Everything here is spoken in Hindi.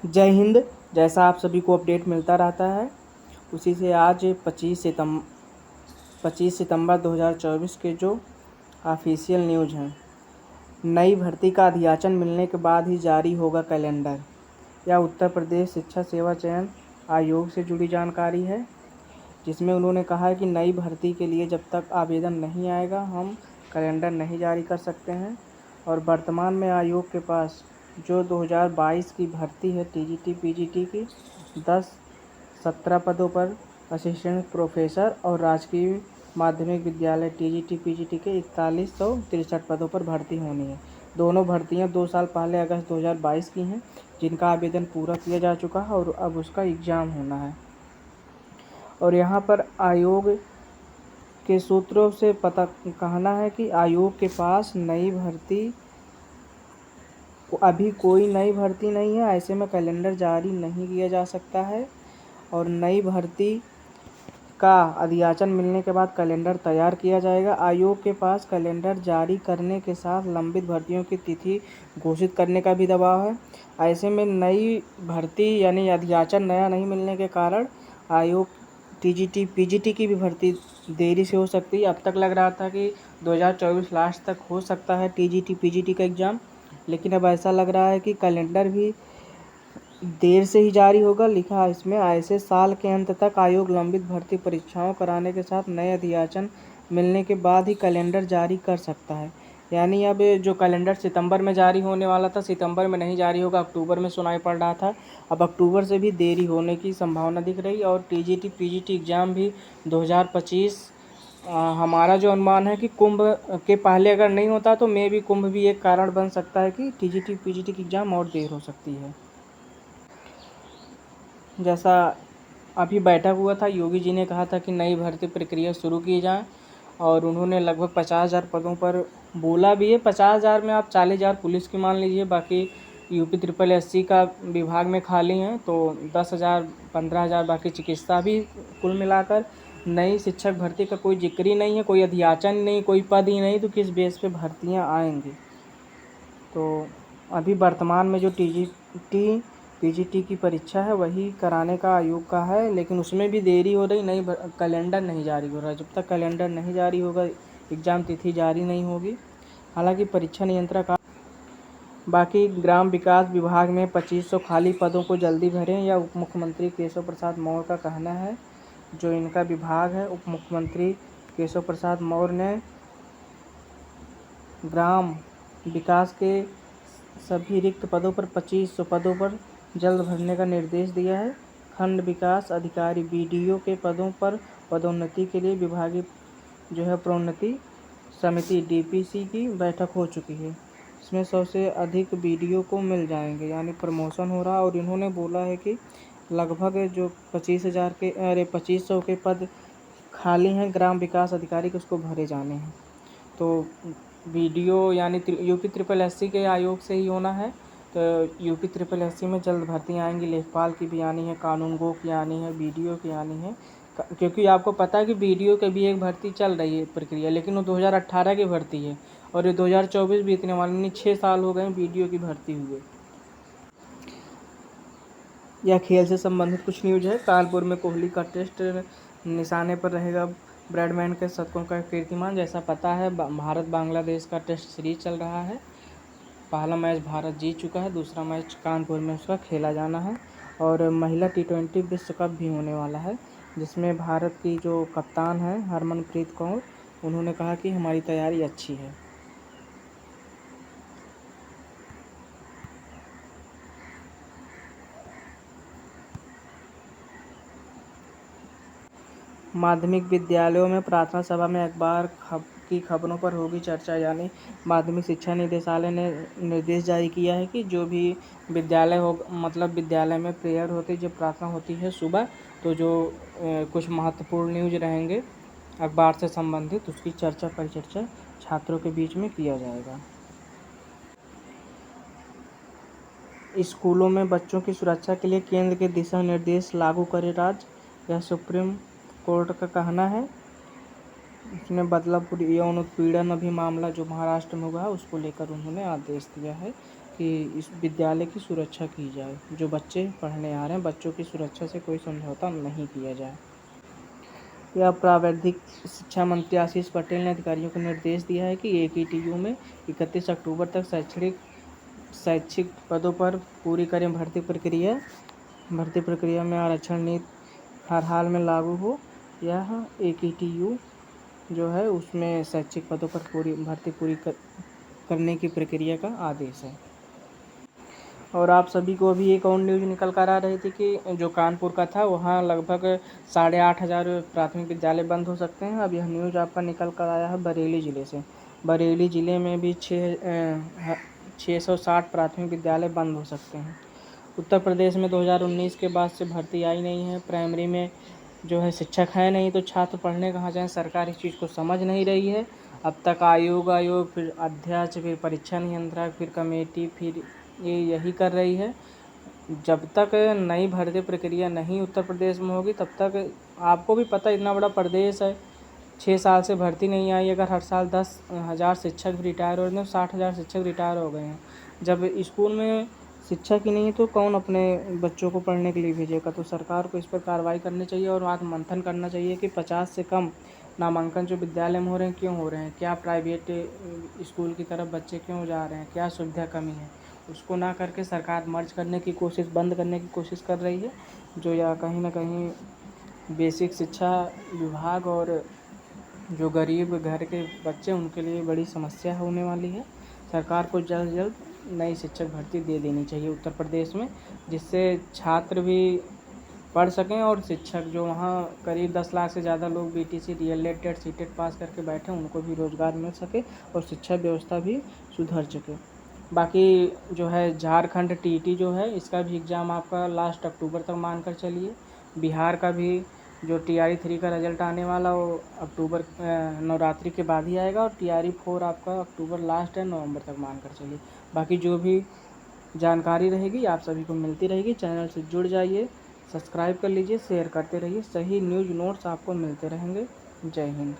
जय हिंद। जैसा आप सभी को अपडेट मिलता रहता है, उसी से आज 25 सितंबर 2024 के जो ऑफिशियल न्यूज़ हैं, नई भर्ती का अधियाचन मिलने के बाद ही जारी होगा कैलेंडर। यह उत्तर प्रदेश शिक्षा सेवा चयन आयोग से जुड़ी जानकारी है, जिसमें उन्होंने कहा है कि नई भर्ती के लिए जब तक आवेदन नहीं आएगा हम कैलेंडर नहीं जारी कर सकते हैं। और वर्तमान में आयोग के पास जो 2022 की भर्ती है टीजीटी पीजीटी की 17 पदों पर असिस्टेंट प्रोफेसर और राजकीय माध्यमिक विद्यालय टीजीटी पीजीटी के 4163 पदों पर भर्ती होनी है। दोनों भर्तियां 2 साल पहले अगस्त 2022 की हैं, जिनका आवेदन पूरा किया जा चुका है और अब उसका एग्ज़ाम होना है। और यहाँ पर आयोग के सूत्रों से पता कहना है कि आयोग के पास अभी कोई नई भर्ती नहीं है, ऐसे में कैलेंडर जारी नहीं किया जा सकता है। और नई भर्ती का अधियाचन मिलने के बाद कैलेंडर तैयार किया जाएगा। आयोग के पास कैलेंडर जारी करने के साथ लंबित भर्तियों की तिथि घोषित करने का भी दबाव है। ऐसे में नई भर्ती यानी अधियाचन नया नहीं मिलने के कारण आयोग टीजीटी पीजीटी की भी भर्ती देरी से हो सकती है। अब तक लग रहा था कि 2024 लास्ट तक हो सकता है टीजीटी पीजीटी का एग्ज़ाम, लेकिन अब ऐसा लग रहा है कि कैलेंडर भी देर से ही जारी होगा। लिखा इसमें ऐसे साल के अंत तक आयोग लंबित भर्ती परीक्षाओं कराने के साथ नए अधियाचन मिलने के बाद ही कैलेंडर जारी कर सकता है। यानी अब जो कैलेंडर सितंबर में जारी होने वाला था, सितंबर में नहीं जारी होगा, अक्टूबर में सुनाई पड़ रहा था। अब अक्टूबर से भी देरी होने की संभावना दिख रही है। और टीजीटी पीजीटी एग्ज़ाम भी 2025 हमारा जो अनुमान है कि कुंभ के पहले अगर नहीं होता तो मे भी कुंभ भी एक कारण बन सकता है कि टीजीटी पीजीटी की एग्ज़ाम और देर हो सकती है। जैसा अभी बैठक हुआ था, योगी जी ने कहा था कि नई भर्ती प्रक्रिया शुरू की जाए और उन्होंने लगभग 50,000 पदों पर बोला भी है। 50,000 में आप 40,000 पुलिस की मान लीजिए, बाकी यूपी ट्रिपल एससी का विभाग में खाली हैं तो 10,000 15,000 बाकी चिकित्सा भी। कुल मिलाकर नई शिक्षक भर्ती का कोई जिक्र ही नहीं है, कोई अधियाचन नहीं, कोई पद ही नहीं, तो किस बेस पे भर्तियां आएंगी। तो अभी वर्तमान में जो टीजीटी पीजीटी की परीक्षा है वही कराने का आयोग का है, लेकिन उसमें भी देरी हो रही, नई कैलेंडर नहीं जारी हो रहा है। जब तक कैलेंडर नहीं जारी होगा एग्ज़ाम तिथि जारी नहीं होगी। हालांकि परीक्षा नियंत्रक बाकी ग्राम विकास विभाग में 2500 खाली पदों को जल्दी भरें, यह उप मुख्यमंत्री केशव प्रसाद मौर्य का कहना है। जो इनका विभाग है, उप मुख्यमंत्री केशव प्रसाद मौर्य ने ग्राम विकास के सभी रिक्त पदों पर 2500 पदों पर जल्द भरने का निर्देश दिया है। खंड विकास अधिकारी बीडीओ के पदों पर पदोन्नति के लिए विभागीय जो है प्रोन्नति समिति डीपीसी की बैठक हो चुकी है। इसमें 100 से अधिक बीडीओ को मिल जाएंगे, यानी प्रमोशन हो रहा है। और इन्होंने बोला है कि लगभग जो 2500 के पद खाली हैं ग्राम विकास अधिकारी के, उसको भरे जाने हैं। तो बीडीओ यानी यूपी ट्रिपल एससी के आयोग से ही होना है। तो यूपी ट्रिपल एससी में जल्द भर्तियाँ आएंगी। लेखपाल की भी आनी है, कानूनगो की आनी है, बीडीओ की आनी है। क्योंकि आपको पता है कि बीडीओ की भी एक भर्ती चल रही है प्रक्रिया, लेकिन वो 2018 की भर्ती है और ये 2024 बीतने वाले, यानी 6 साल हो गए बीडीओ की भर्ती हुए। यह खेल से संबंधित कुछ न्यूज है। कानपुर में कोहली का टेस्ट निशाने पर रहेगा ब्रैडमैन के शतकों का कीर्तिमान। जैसा पता है भारत बांग्लादेश का टेस्ट सीरीज चल रहा है। पहला मैच भारत जीत चुका है, दूसरा मैच कानपुर में उसका खेला जाना है। और महिला T20 विश्व कप भी होने वाला है, जिसमें भारत की जो कप्तान है हरमनप्रीत कौर, उन्होंने कहा कि हमारी तैयारी अच्छी है। माध्यमिक विद्यालयों में प्रार्थना सभा में अखबार की खबरों पर होगी चर्चा। यानी माध्यमिक शिक्षा निदेशालय ने निर्देश जारी किया है कि जो भी विद्यालय हो, मतलब विद्यालय में प्रेयर होती है, जो प्रार्थना होती है सुबह, तो जो कुछ महत्वपूर्ण न्यूज रहेंगे अखबार से संबंधित, उसकी चर्चा परिचर्चा छात्रों के बीच में किया जाएगा। स्कूलों में बच्चों की सुरक्षा के लिए केंद्र के दिशा निर्देश लागू करे राज्य, यह सुप्रीम कोर्ट का कहना है। इसमें बदलापुर यौन उत्पीड़न अभी मामला जो महाराष्ट्र में हुआ है उसको लेकर उन्होंने आदेश दिया है कि इस विद्यालय की सुरक्षा की जाए। जो बच्चे पढ़ने आ रहे हैं, बच्चों की सुरक्षा से कोई समझौता नहीं किया जाए। यह प्रावैधिक शिक्षा मंत्री आशीष पटेल ने अधिकारियों को निर्देश दिया है कि AKTU में 31 अक्टूबर तक शैक्षिक पदों पर पूरी करें भर्ती प्रक्रिया में आरक्षण नीति हर हाल में लागू हो। यह AKTU जो है उसमें शैक्षिक पदों पर भर्ती पूरी करने की प्रक्रिया का आदेश है। और आप सभी को अभी एक और न्यूज़ निकल कर आ रही थी कि जो कानपुर का था वहाँ लगभग 8,500 प्राथमिक विद्यालय बंद हो सकते हैं। अब यह न्यूज़ आपका निकल कर आया है बरेली ज़िले से। बरेली ज़िले में भी 660 प्राथमिक विद्यालय बंद हो सकते हैं। उत्तर प्रदेश में 2019 के बाद से भर्ती आई नहीं है। प्राइमरी में जो है शिक्षक है नहीं तो छात्र पढ़ने कहाँ जाएँ। सरकार इस चीज़ को समझ नहीं रही है। अब तक आयोग फिर अध्यक्ष, फिर परीक्षा नियंत्रक, फिर कमेटी, फिर ये यही कर रही है। जब तक नई भर्ती प्रक्रिया नहीं उत्तर प्रदेश में होगी तब तक आपको भी पता है इतना बड़ा प्रदेश है, 6 साल से भर्ती नहीं आई। अगर हर साल 10,000 शिक्षक रिटायर हो रहे हैं, 60,000 शिक्षक रिटायर हो गए हैं। जब स्कूल में शिक्षक ही नहीं है तो कौन अपने बच्चों को पढ़ने के लिए भेजेगा। तो सरकार को इस पर कार्रवाई करनी चाहिए और आत्म मंथन करना चाहिए कि 50 से कम नामांकन जो विद्यालय में हो रहे हैं क्यों हो रहे हैं, क्या प्राइवेट स्कूल की तरफ बच्चे क्यों जा रहे हैं, क्या सुविधा कमी है। उसको ना करके सरकार मर्ज करने की कोशिश, बंद करने की कोशिश कर रही है, जो या कहीं ना कहीं बेसिक शिक्षा विभाग और जो गरीब घर के बच्चे उनके लिए बड़ी समस्या होने वाली है। सरकार को जल्द से जल्द नई शिक्षक भर्ती दे देनी चाहिए उत्तर प्रदेश में, जिससे छात्र भी पढ़ सकें और शिक्षक जो वहाँ करीब 10 लाख से ज़्यादा लोग BTC, DLED, टेट, सीटेट पास करके बैठे उनको भी रोज़गार मिल सके और शिक्षा व्यवस्था भी सुधर सके। बाकी जो है झारखंड TET जो है इसका भी एग्ज़ाम आपका लास्ट अक्टूबर तक मान कर चलिए। बिहार का भी जो TRE 3 का रिजल्ट आने वाला वो अक्टूबर नवरात्रि के बाद ही आएगा और TRE 4 आपका अक्टूबर लास्ट है, नवंबर तक मान कर चलिए। बाकी जो भी जानकारी रहेगी आप सभी को मिलती रहेगी। चैनल से जुड़ जाइए, सब्सक्राइब कर लीजिए, शेयर करते रहिए। सही न्यूज़ नोट्स आपको मिलते रहेंगे। जय हिंद।